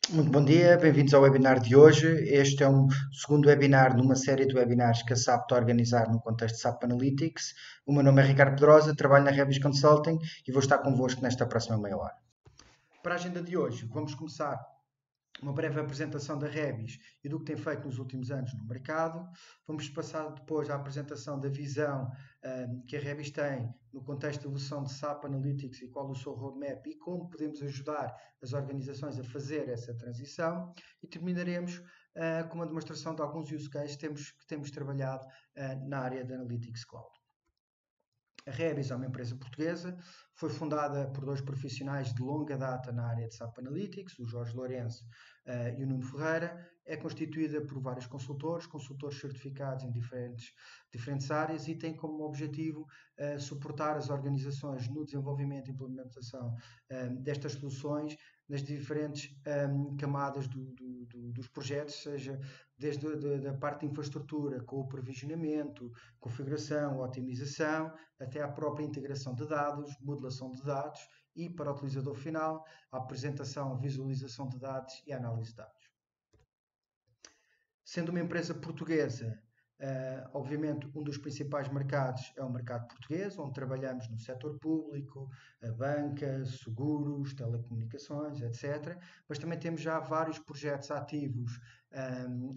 Muito bom dia, bem-vindos ao webinar de hoje. Este é um segundo webinar numa série de webinars que a SAP está a organizar no contexto de SAP Analytics. O meu nome é Ricardo Pedrosa, trabalho na Rebis Consulting e vou estar convosco nesta próxima meia hora. Para a agenda de hoje, vamos começar uma breve apresentação da Rebis e do que tem feito nos últimos anos no mercado. Vamos passar depois à apresentação da visão que a Rebis tem no contexto de evolução de SAP Analytics e qual o seu roadmap e como podemos ajudar as organizações a fazer essa transição. E terminaremos com uma demonstração de alguns use cases que temos trabalhado na área de Analytics Cloud. A Rebis é uma empresa portuguesa, foi fundada por dois profissionais de longa data na área de SAP Analytics, o Jorge Lourenço e o Nuno Ferreira. É constituída por vários consultores certificados em diferentes áreas e tem como objetivo suportar as organizações no desenvolvimento e implementação destas soluções nas diferentes camadas dos projetos, seja desde a parte de infraestrutura, com o provisionamento, configuração, otimização, até à própria integração de dados, modelação de dados e, para o utilizador final, a apresentação, visualização de dados e a análise de dados. Sendo uma empresa portuguesa, obviamente um dos principais mercados é o mercado português, onde trabalhamos no setor público, a banca, seguros, telecomunicações, etc. Mas também temos já vários projetos ativos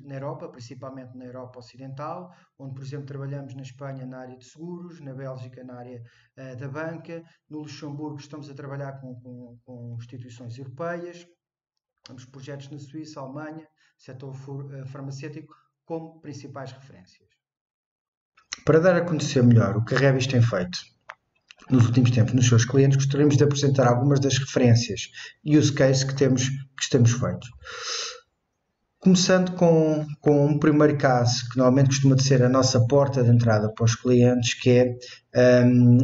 na Europa, principalmente na Europa Ocidental, onde, por exemplo, trabalhamos na Espanha na área de seguros, na Bélgica na área da banca, no Luxemburgo estamos a trabalhar com instituições europeias, temos projetos na Suíça, Alemanha, setor farmacêutico, como principais referências. Para dar a conhecer melhor o que a Rebis tem feito nos últimos tempos nos seus clientes, gostaríamos de apresentar algumas das referências e use cases que temos feito. Começando com um primeiro caso, que normalmente costuma ser a nossa porta de entrada para os clientes, que é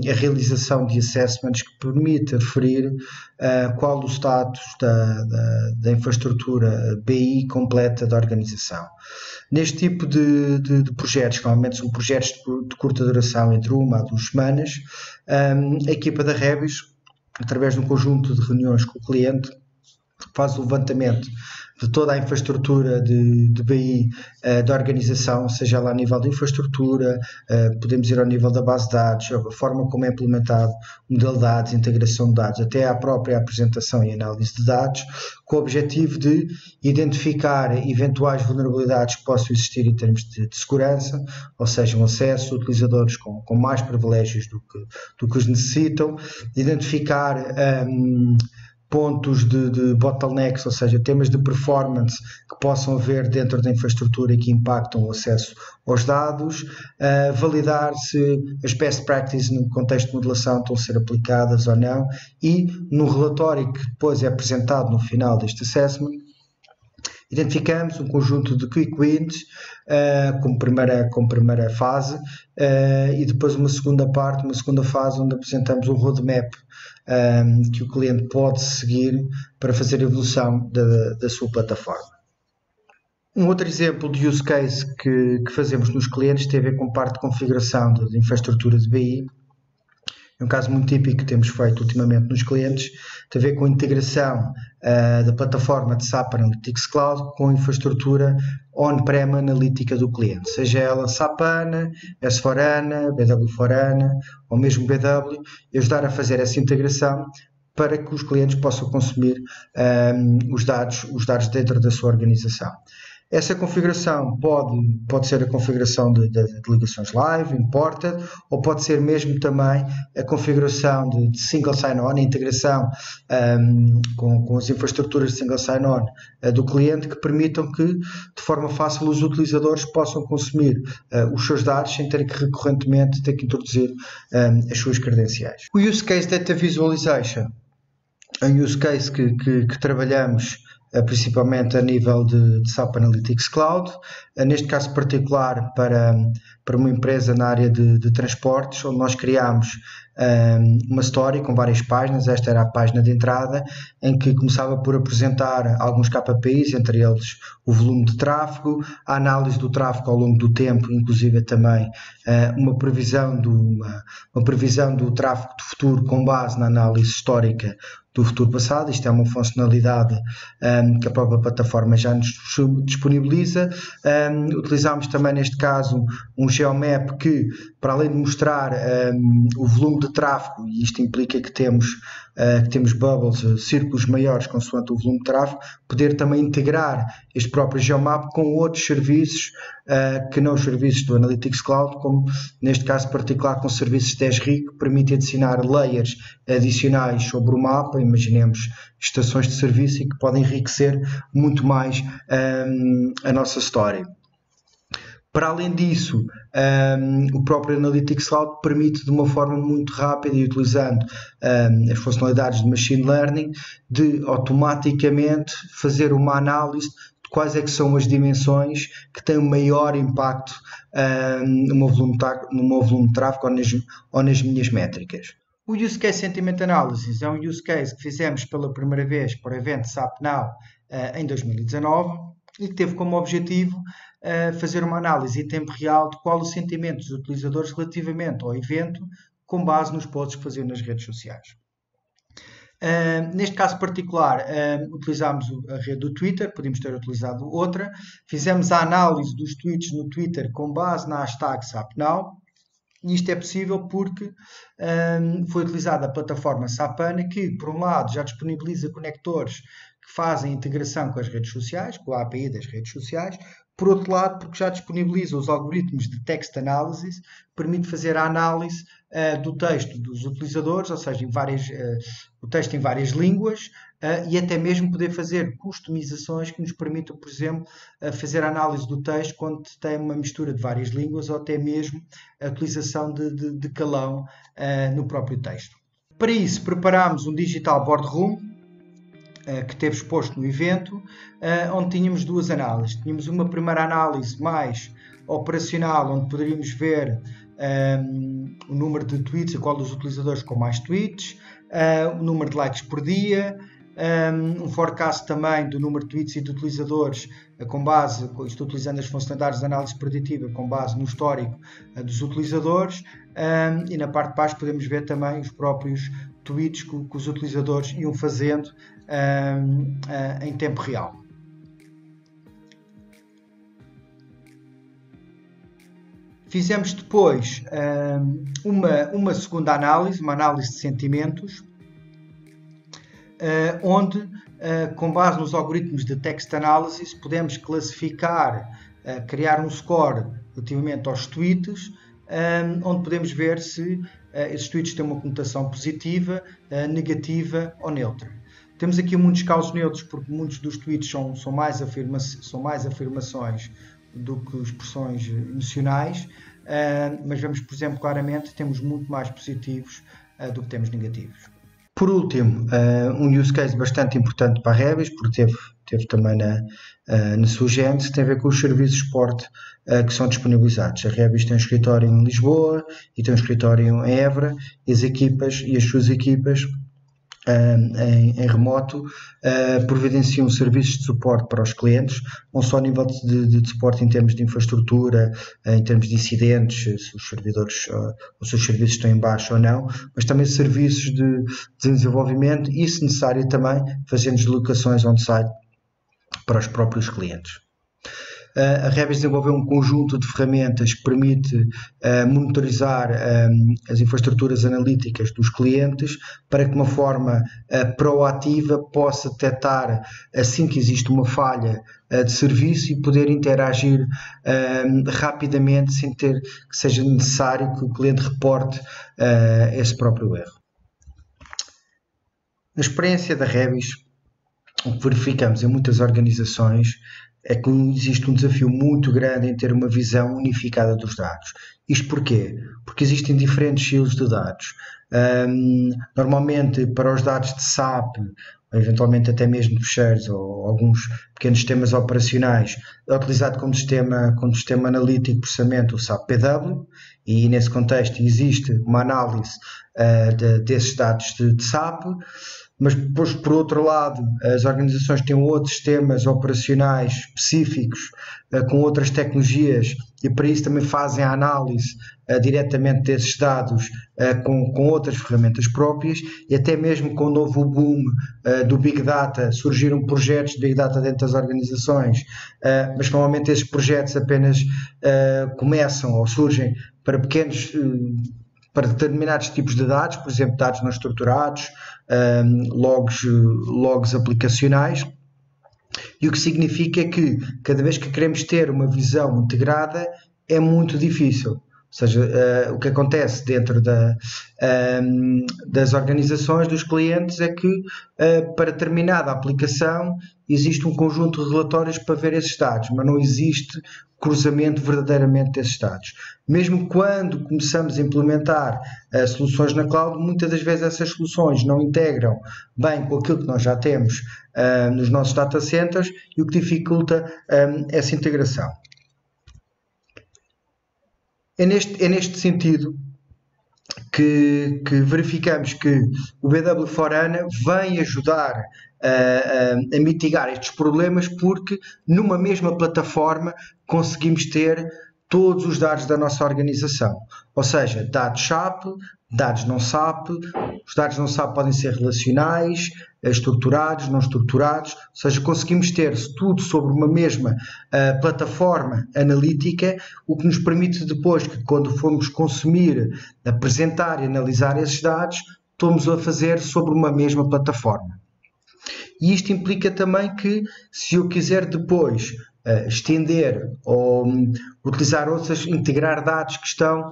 a realização de assessments que permite aferir qual o status da infraestrutura BI completa da organização. Neste tipo de projetos, que normalmente são projetos de curta duração, entre 1 a 2 semanas, a equipa da Rebis, através de um conjunto de reuniões com o cliente, faz o levantamento de toda a infraestrutura de BI da organização, seja lá a nível de infraestrutura, podemos ir ao nível da base de dados, a forma como é implementado o modelo de dados, integração de dados, até à própria apresentação e análise de dados, com o objetivo de identificar eventuais vulnerabilidades que possam existir em termos de segurança, ou seja, um acesso a utilizadores com mais privilégios do que os necessitam, identificar pontos de bottlenecks, ou seja, temas de performance que possam haver dentro da infraestrutura e que impactam o acesso aos dados, validar se as best practices no contexto de modelação estão a ser aplicadas ou não e no relatório que depois é apresentado no final deste assessment, identificamos um conjunto de quick wins como primeira fase e depois uma segunda fase onde apresentamos um roadmap que o cliente pode seguir para fazer a evolução da sua plataforma. Um outro exemplo de use case que fazemos nos clientes tem a ver com parte de configuração de infraestrutura de BI. É um caso muito típico que temos feito ultimamente nos clientes, tem a ver com a integração da plataforma de SAP Analytics Cloud com a infraestrutura on-prem analítica do cliente, seja ela SAP HANA, S4HANA, BW4HANA ou mesmo BW, e ajudar a fazer essa integração para que os clientes possam consumir os dados dentro da sua organização. Essa configuração pode ser a configuração de ligações live, imported, ou pode ser mesmo também a configuração de single sign-on, a integração com as infraestruturas de single sign-on do cliente que permitam que, de forma fácil, os utilizadores possam consumir os seus dados sem ter que recorrentemente ter que introduzir as suas credenciais. O Use Case Data Visualization é um use case que trabalhamos principalmente a nível de SAP Analytics Cloud, neste caso particular para para uma empresa na área de transportes, onde nós criámos uma story com várias páginas. Esta era a página de entrada, em que começava por apresentar alguns KPIs, entre eles o volume de tráfego, a análise do tráfego ao longo do tempo, inclusive também uma previsão do tráfego do futuro com base na análise histórica do futuro passado. Isto é uma funcionalidade que a própria plataforma já nos disponibiliza. Utilizámos também neste caso um Geomap que, para além de mostrar o volume de tráfego, e isto implica que temos bubbles, círculos maiores consoante o volume de tráfego, poder também integrar este próprio Geomap com outros serviços que não os serviços do Analytics Cloud, como neste caso particular com serviços de SRI, que permitem adicionar layers adicionais sobre o mapa. Imaginemos estações de serviço, e que podem enriquecer muito mais a nossa história. Para além disso, o próprio Analytics Cloud permite, de uma forma muito rápida e utilizando as funcionalidades de Machine Learning, de automaticamente fazer uma análise de quais é que são as dimensões que têm o maior impacto no meu volume de tráfego ou nas minhas métricas. O Use Case Sentiment Analysis é um use case que fizemos pela primeira vez para o evento SAP Now em 2019 e que teve como objetivo fazer uma análise em tempo real de qual o sentimento dos utilizadores relativamente ao evento, com base nos posts que faziam nas redes sociais. Neste caso particular, utilizámos a rede do Twitter, podíamos ter utilizado outra. Fizemos a análise dos tweets no Twitter com base na hashtag SAPNow. E isto é possível porque foi utilizada a plataforma Sapana, que, por um lado, já disponibiliza conectores que fazem integração com as redes sociais, com a API das redes sociais. Por outro lado, porque já disponibiliza os algoritmos de text analysis, permite fazer a análise do texto dos utilizadores, ou seja, o texto em várias línguas, e até mesmo poder fazer customizações que nos permitam, por exemplo, fazer a análise do texto quando tem uma mistura de várias línguas, ou até mesmo a utilização de calão no próprio texto. Para isso, preparámos um Digital Boardroom, que teve exposto no evento, onde tínhamos duas análises. Tínhamos uma primeira análise mais operacional, onde poderíamos ver o número de tweets, a qual dos utilizadores com mais tweets, o número de likes por dia, um forecast também do número de tweets e de utilizadores estou utilizando as funcionalidades de análise preditiva com base no histórico dos utilizadores, e na parte de baixo podemos ver também os próprios tweets que os utilizadores iam fazendo em tempo real. Fizemos depois uma segunda análise, uma análise de sentimentos, onde, com base nos algoritmos de text analysis, podemos classificar, criar um score relativamente aos tweets, onde podemos ver se esses tweets têm uma conotação positiva, negativa ou neutra. Temos aqui muitos casos neutros, porque muitos dos tweets são mais afirmações do que expressões emocionais, mas vemos, por exemplo, claramente temos muito mais positivos do que temos negativos. Por último, um use case bastante importante para a Rebis, porque teve também na sua gênese, tem a ver com os serviços de suporte que são disponibilizados. A Rebis tem um escritório em Lisboa e tem um escritório em Évora, e as suas equipas em remoto providenciam serviços de suporte para os clientes, não só a nível de suporte em termos de infraestrutura, em termos de incidentes, se os servidores ou se os serviços estão em baixo ou não, mas também serviços de desenvolvimento e, se necessário, também fazendo deslocações on-site para os próprios clientes. A Rebis desenvolveu um conjunto de ferramentas que permite monitorizar as infraestruturas analíticas dos clientes, para que de uma forma proativa possa detectar assim que existe uma falha de serviço e poder interagir rapidamente, sem ter que seja necessário que o cliente reporte esse próprio erro. Na experiência da Rebis, o que verificamos em muitas organizações é que existe um desafio muito grande em ter uma visão unificada dos dados. Isto porquê? Porque existem diferentes silos de dados. Normalmente, para os dados de SAP, ou eventualmente até mesmo de fecheiros ou alguns pequenos sistemas operacionais, é utilizado como sistema analítico de processamento o SAP BW, e nesse contexto existe uma análise desses dados de SAP. Mas depois, por outro lado, as organizações têm outros sistemas operacionais específicos, com outras tecnologias, e para isso também fazem a análise diretamente desses dados com outras ferramentas próprias, e até mesmo quando houve o boom do Big Data, surgiram projetos de Big Data dentro das organizações, mas normalmente esses projetos apenas começam ou surgem para para determinados tipos de dados, por exemplo, dados não estruturados, logs aplicacionais, e o que significa que cada vez que queremos ter uma visão integrada é muito difícil. Ou seja, o que acontece dentro das organizações, dos clientes, é que para determinada aplicação existe um conjunto de relatórios para ver esses dados, mas não existe cruzamento verdadeiramente desses dados. Mesmo quando começamos a implementar soluções na cloud, muitas das vezes essas soluções não integram bem com aquilo que nós já temos nos nossos data centers, e o que dificulta essa integração. É neste sentido que verificamos que o BW for HANA vem ajudar a mitigar estes problemas, porque numa mesma plataforma conseguimos ter todos os dados da nossa organização, ou seja, dados SAP, dados não SAP. Os dados não SAP podem ser relacionais, estruturados, não estruturados, ou seja, conseguimos ter tudo sobre uma mesma plataforma analítica, o que nos permite depois que, quando formos consumir, apresentar e analisar esses dados, estamos a fazer sobre uma mesma plataforma. E isto implica também que, se eu quiser depois estender ou utilizar outras, integrar dados que estão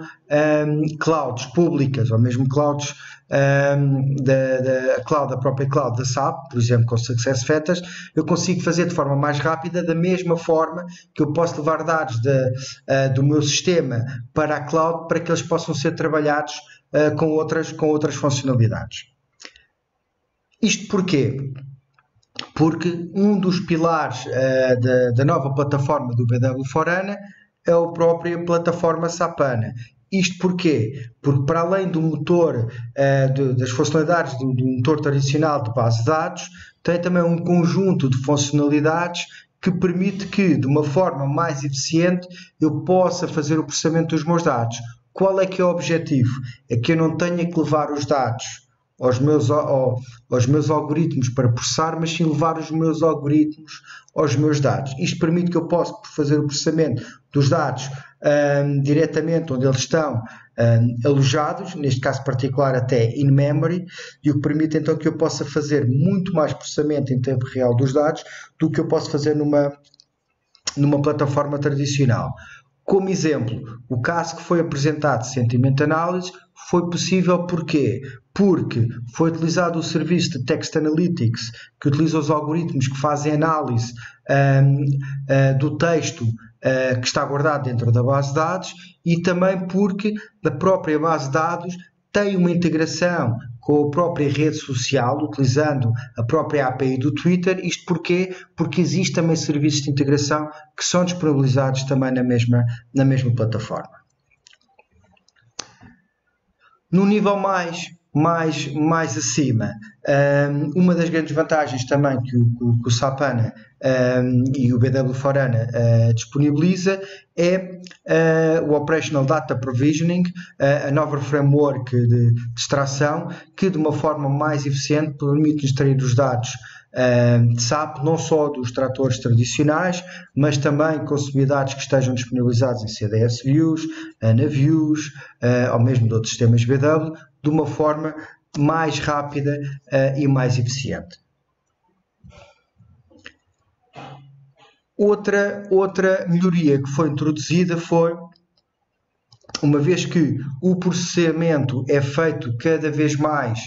clouds públicas, ou mesmo clouds da própria cloud da SAP, por exemplo, com SuccessFactors, eu consigo fazer de forma mais rápida, da mesma forma que eu posso levar dados do meu sistema para a cloud, para que eles possam ser trabalhados com outras funcionalidades. Isto porquê? Porque um dos pilares da nova plataforma do BW for HANA é a própria plataforma SAP HANA. Isto porquê? Porque, para além do motor, das funcionalidades do motor tradicional de base de dados, tem também um conjunto de funcionalidades que permite que, de uma forma mais eficiente, eu possa fazer o processamento dos meus dados. Qual é que é o objetivo? É que eu não tenha que levar os dados aos meus algoritmos para processar, mas sim levar os meus algoritmos aos meus dados. Isto permite que eu possa fazer o processamento dos dados diretamente onde eles estão alojados, neste caso particular até in memory, e o que permite então que eu possa fazer muito mais processamento em tempo real dos dados do que eu posso fazer numa plataforma tradicional. Como exemplo, o caso que foi apresentado de Sentiment Analysis foi possível porquê? Porque foi utilizado o serviço de Text Analytics, que utiliza os algoritmos que fazem análise do texto que está guardado dentro da base de dados, e também porque a própria base de dados tem uma integração com a própria rede social, utilizando a própria API do Twitter. Isto porquê? Porque existe também serviços de integração que são disponibilizados também na mesma plataforma. No nível mais acima, uma das grandes vantagens também que o SAP HANA e o BW for HANA disponibiliza é o Operational Data Provisioning, a nova framework de extração, que de uma forma mais eficiente permite extrair os dados de SAP, não só dos tratores tradicionais, mas também consumir dados que estejam disponibilizados em CDS Views, ANA Views, ou mesmo de outros sistemas BW, de uma forma mais rápida e mais eficiente. Outra melhoria que foi introduzida foi, uma vez que o processamento é feito cada vez mais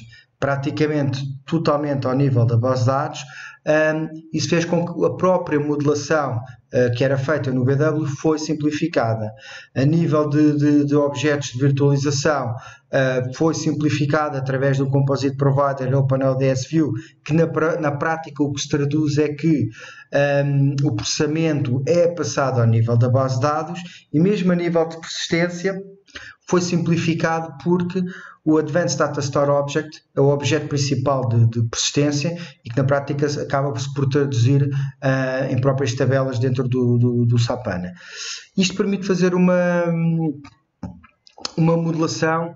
praticamente totalmente ao nível da base de dados. Isso fez com que a própria modelação que era feita no BW foi simplificada. A nível de objetos de virtualização, foi simplificada através do Composite Provider OpenLDS View, que na prática o que se traduz é que o processamento é passado ao nível da base de dados, e mesmo a nível de persistência foi simplificado porque o Advanced Data Store Object é o objeto principal de persistência e que na prática acaba por se traduzir em próprias tabelas dentro do SAP HANA. Isto permite fazer uma modelação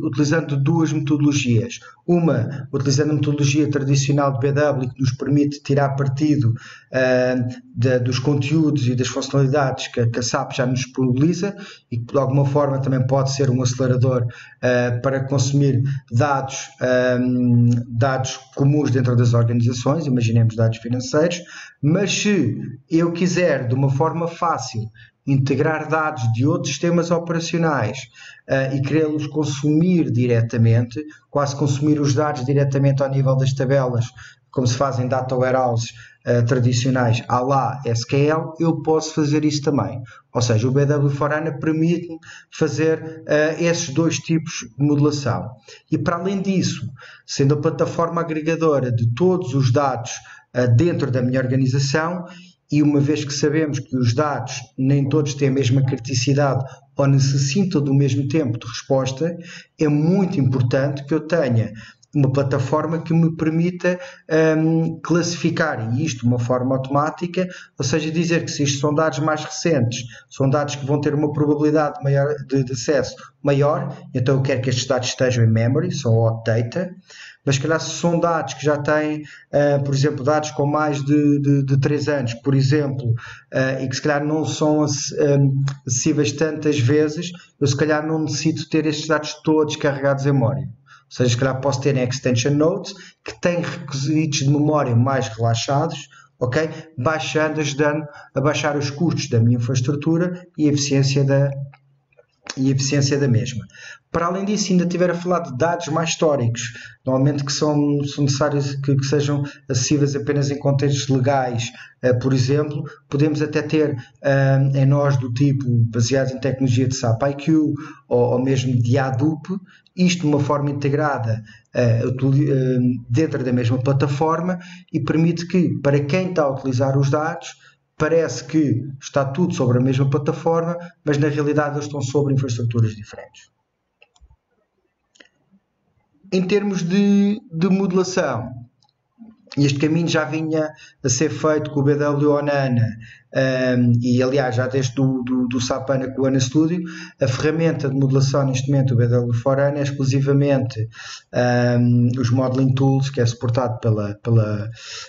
utilizando duas metodologias. Uma, utilizando a metodologia tradicional de BW, que nos permite tirar partido dos conteúdos e das funcionalidades que a SAP já nos disponibiliza e que de alguma forma também pode ser um acelerador para consumir dados comuns dentro das organizações, imaginemos dados financeiros, mas se eu quiser de uma forma fácil integrar dados de outros sistemas operacionais e querê-los consumir diretamente, quase consumir os dados diretamente ao nível das tabelas, como se faz em data warehouses tradicionais à la SQL, eu posso fazer isso também. Ou seja, o BW for HANA permite-me fazer esses dois tipos de modelação. E para além disso, sendo a plataforma agregadora de todos os dados dentro da minha organização, e uma vez que sabemos que os dados nem todos têm a mesma criticidade ou necessitam do mesmo tempo de resposta, é muito importante que eu tenha uma plataforma que me permita classificar isto de uma forma automática, ou seja, dizer que se isto são dados mais recentes, são dados que vão ter uma probabilidade maior de acesso maior, então eu quero que estes dados estejam em memory, são hot data. Mas se calhar se são dados que já têm, por exemplo, dados com mais de 3 anos, por exemplo, e que se calhar não são acessíveis tantas vezes, eu se calhar não necessito ter estes dados todos carregados em memória. Ou seja, se calhar posso ter em Extension Notes, que têm requisitos de memória mais relaxados, ok? Ajudando a baixar os custos da minha infraestrutura e a eficiência da mesma. Para além disso, ainda estiver a falar de dados mais históricos, normalmente que são necessários que sejam acessíveis apenas em contextos legais, por exemplo, podemos até ter em nós do tipo baseados em tecnologia de SAP IQ ou mesmo de Hadoop, isto de uma forma integrada dentro da mesma plataforma, e permite que, para quem está a utilizar os dados, parece que está tudo sobre a mesma plataforma, mas na realidade eles estão sobre infraestruturas diferentes. Em termos de modelação, este caminho já vinha a ser feito com o BW on HANA e aliás já desde do SAP HANA com o HANA Studio. A ferramenta de modelação neste momento do BW for HANA é exclusivamente os Modeling Tools, que é suportado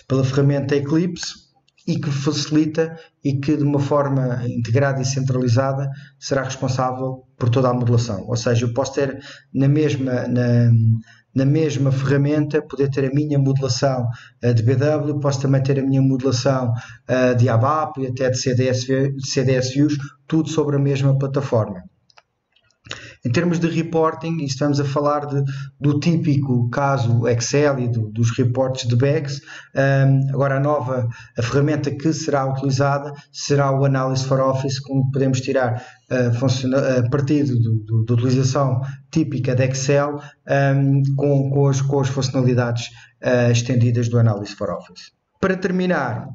pela ferramenta Eclipse, e que facilita e que de uma forma integrada e centralizada será responsável por toda a modelação. Ou seja, eu posso ter na mesma ferramenta, poder ter a minha modelação de BW, posso também ter a minha modelação de ABAP e até de CDS Views, tudo sobre a mesma plataforma. Em termos de reporting, e estamos a falar do típico caso Excel e dos reportes de bags. Agora a ferramenta que será utilizada será o Analysis for Office, como podemos tirar partido da utilização típica de Excel com as funcionalidades estendidas do Analysis for Office. Para terminar,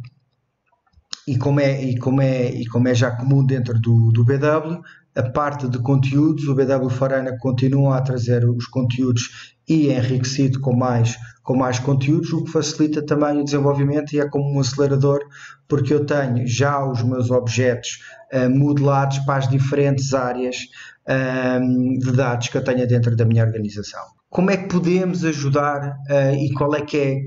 e como é já comum dentro do BW, a parte de conteúdos, o BW for HANA continua a trazer os conteúdos e é enriquecido com mais conteúdos, o que facilita também o desenvolvimento e é como um acelerador, porque eu tenho já os meus objetos modelados para as diferentes áreas de dados que eu tenho dentro da minha organização. Como é que podemos ajudar e qual é que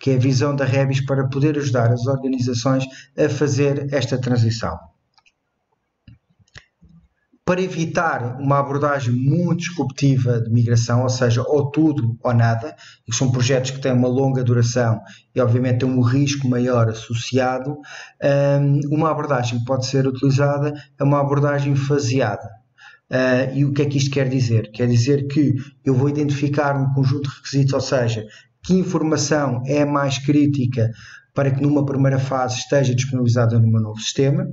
é a visão da Rebis para poder ajudar as organizações a fazer esta transição? Para evitar uma abordagem muito disruptiva de migração, ou seja, ou tudo ou nada, que são projetos que têm uma longa duração e obviamente têm um risco maior associado, uma abordagem que pode ser utilizada é uma abordagem faseada. E o que é que isto quer dizer? Quer dizer que eu vou identificar um conjunto de requisitos, ou seja, que informação é mais crítica para que numa primeira fase esteja disponibilizada no meu novo sistema.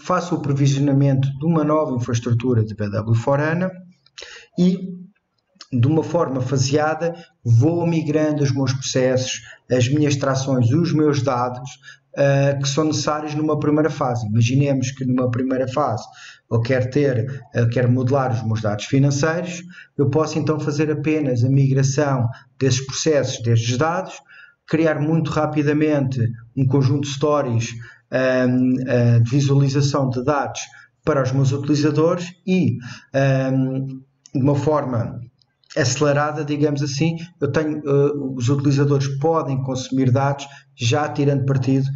Faço o provisionamento de uma nova infraestrutura de BW4HANA e, de uma forma faseada, vou migrando os meus processos, as minhas extrações, os meus dados que são necessários numa primeira fase. Imaginemos que numa primeira fase eu quero modelar os meus dados financeiros, eu posso então fazer apenas a migração desses processos, destes dados, criar muito rapidamente um conjunto de stories de visualização de dados para os meus utilizadores e, de uma forma acelerada, digamos assim, os utilizadores podem consumir dados já tirando partido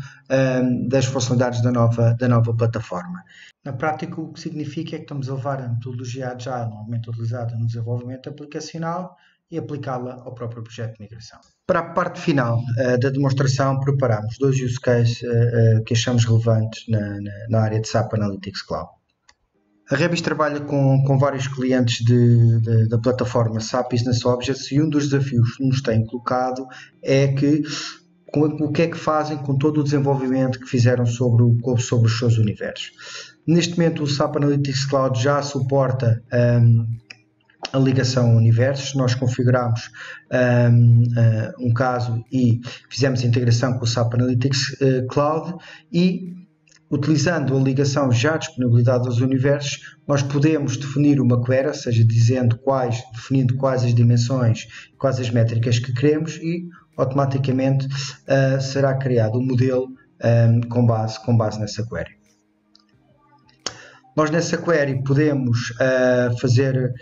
das funcionalidades da nova plataforma. Na prática, o que significa é que estamos a levar a metodologia Agile, normalmente utilizada no desenvolvimento aplicacional, e aplicá-la ao próprio projeto de migração. Para a parte final da demonstração, preparamos 2 use cases que achamos relevantes na área de SAP Analytics Cloud. A Rebis trabalha com vários clientes da plataforma SAP Business Objects e um dos desafios que nos tem colocado é o que é que fazem com todo o desenvolvimento que fizeram sobre os seus universos. Neste momento, o SAP Analytics Cloud já suporta a ligação a universos. Nós configuramos um caso e fizemos a integração com o SAP Analytics Cloud e, utilizando a ligação já disponibilidade dos universos, nós podemos definir uma query, ou seja, definindo quais as dimensões, quais as métricas que queremos e automaticamente será criado um modelo com base nessa query. Nós nessa query podemos fazer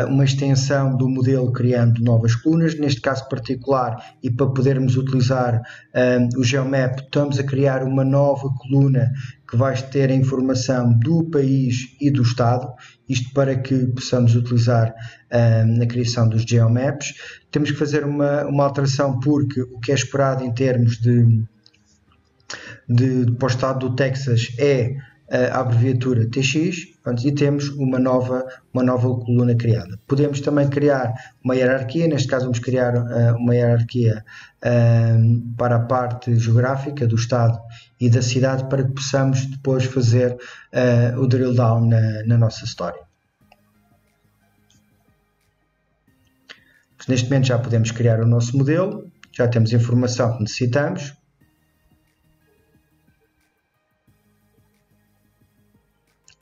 uma extensão do modelo criando novas colunas, neste caso particular, e para podermos utilizar o GeoMap, estamos a criar uma nova coluna que vai ter a informação do país e do estado, isto para que possamos utilizar na criação dos GeoMaps. Temos que fazer uma alteração porque o que é esperado em termos para o estado do Texas é a abreviatura TX, e temos uma nova coluna criada. Podemos também criar uma hierarquia, neste caso vamos criar uma hierarquia para a parte geográfica do estado e da cidade para que possamos depois fazer o drill down na nossa história. Neste momento já podemos criar o nosso modelo, já temos a informação que necessitamos.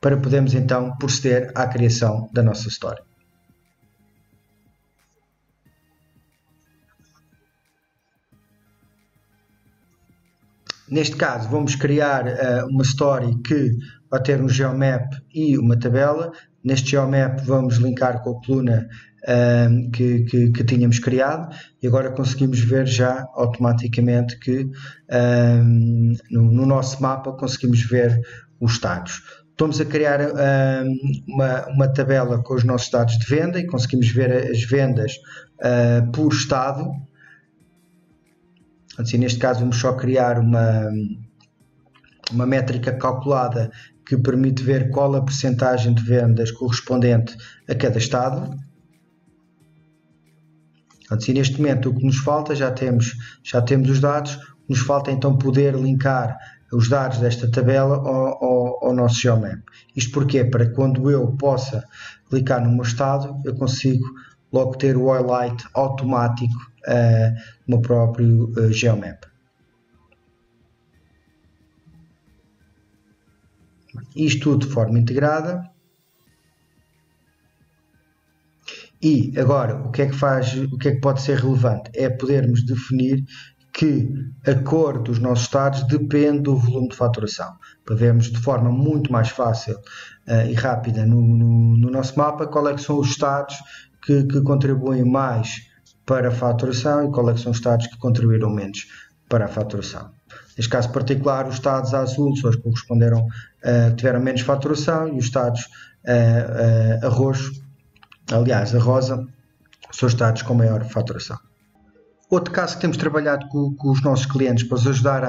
Para podermos então proceder à criação da nossa história. Neste caso vamos criar uma story que vai ter um geomap e uma tabela. Neste geomap vamos linkar com a coluna que tínhamos criado e agora conseguimos ver já automaticamente que no nosso mapa conseguimos ver os estados. Estamos a criar uma tabela com os nossos dados de venda e conseguimos ver as vendas por estado. Assim, neste caso vamos só criar uma métrica calculada que permite ver qual a percentagem de vendas correspondente a cada estado. Assim, neste momento o que nos falta, já temos os dados, nos falta então poder linkar os dados desta tabela ao nosso GeoMap. Isto porquê? Para que quando eu possa clicar no meu estado, eu consigo logo ter o highlight automático no próprio GeoMap. Isto tudo de forma integrada. E agora, o que é que pode ser relevante? É podermos definir que a cor dos nossos estados depende do volume de faturação, para vermos de forma muito mais fácil e rápida no nosso mapa qual é que são os estados que contribuem mais para a faturação e qual é que são os estados que contribuíram menos para a faturação. Neste caso particular, os estados azul são os que corresponderam, tiveram menos faturação, e os estados a roxo, aliás a rosa, são os estados com maior faturação. Outro caso que temos trabalhado com os nossos clientes para os ajudar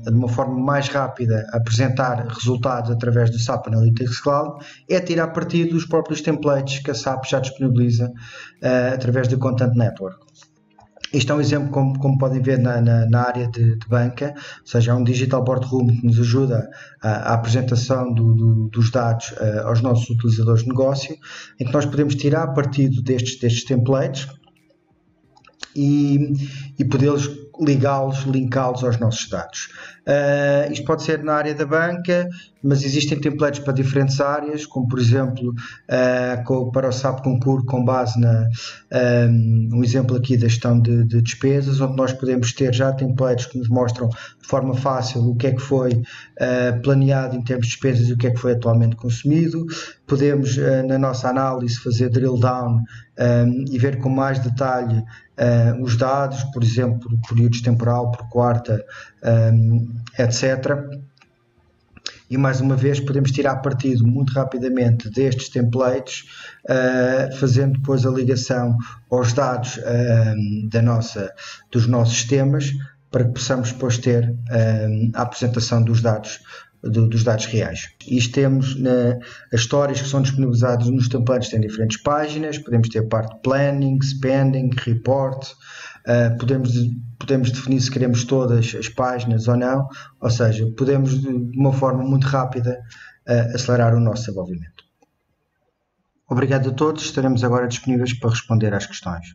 de uma forma mais rápida a apresentar resultados através do SAP Analytics Cloud é tirar partido dos próprios templates que a SAP já disponibiliza através do Content Network. Isto é um exemplo, como podem ver, na área de banca, ou seja, é um Digital Boardroom que nos ajuda à apresentação dos dados aos nossos utilizadores de negócio, em que nós podemos tirar partido destes templates e poder linká-los aos nossos dados. Isto pode ser na área da banca, mas existem templates para diferentes áreas, como por exemplo para o SAP Concur, com base um exemplo aqui da gestão de despesas, onde nós podemos ter já templates que nos mostram de forma fácil o que é que foi planeado em termos de despesas e o que é que foi atualmente consumido. Podemos, na nossa análise, fazer drill down e ver com mais detalhe os dados, por exemplo, por períodos temporal, por quarta, etc. E mais uma vez podemos tirar partido muito rapidamente destes templates, fazendo depois a ligação aos dados dos nossos sistemas, para que possamos depois ter a apresentação dos dados reais. Isto temos as histórias que são disponibilizadas nos templates, têm diferentes páginas, podemos ter parte de planning, spending, report, podemos definir se queremos todas as páginas ou não, ou seja, podemos de uma forma muito rápida acelerar o nosso desenvolvimento. Obrigado a todos, estaremos agora disponíveis para responder às questões.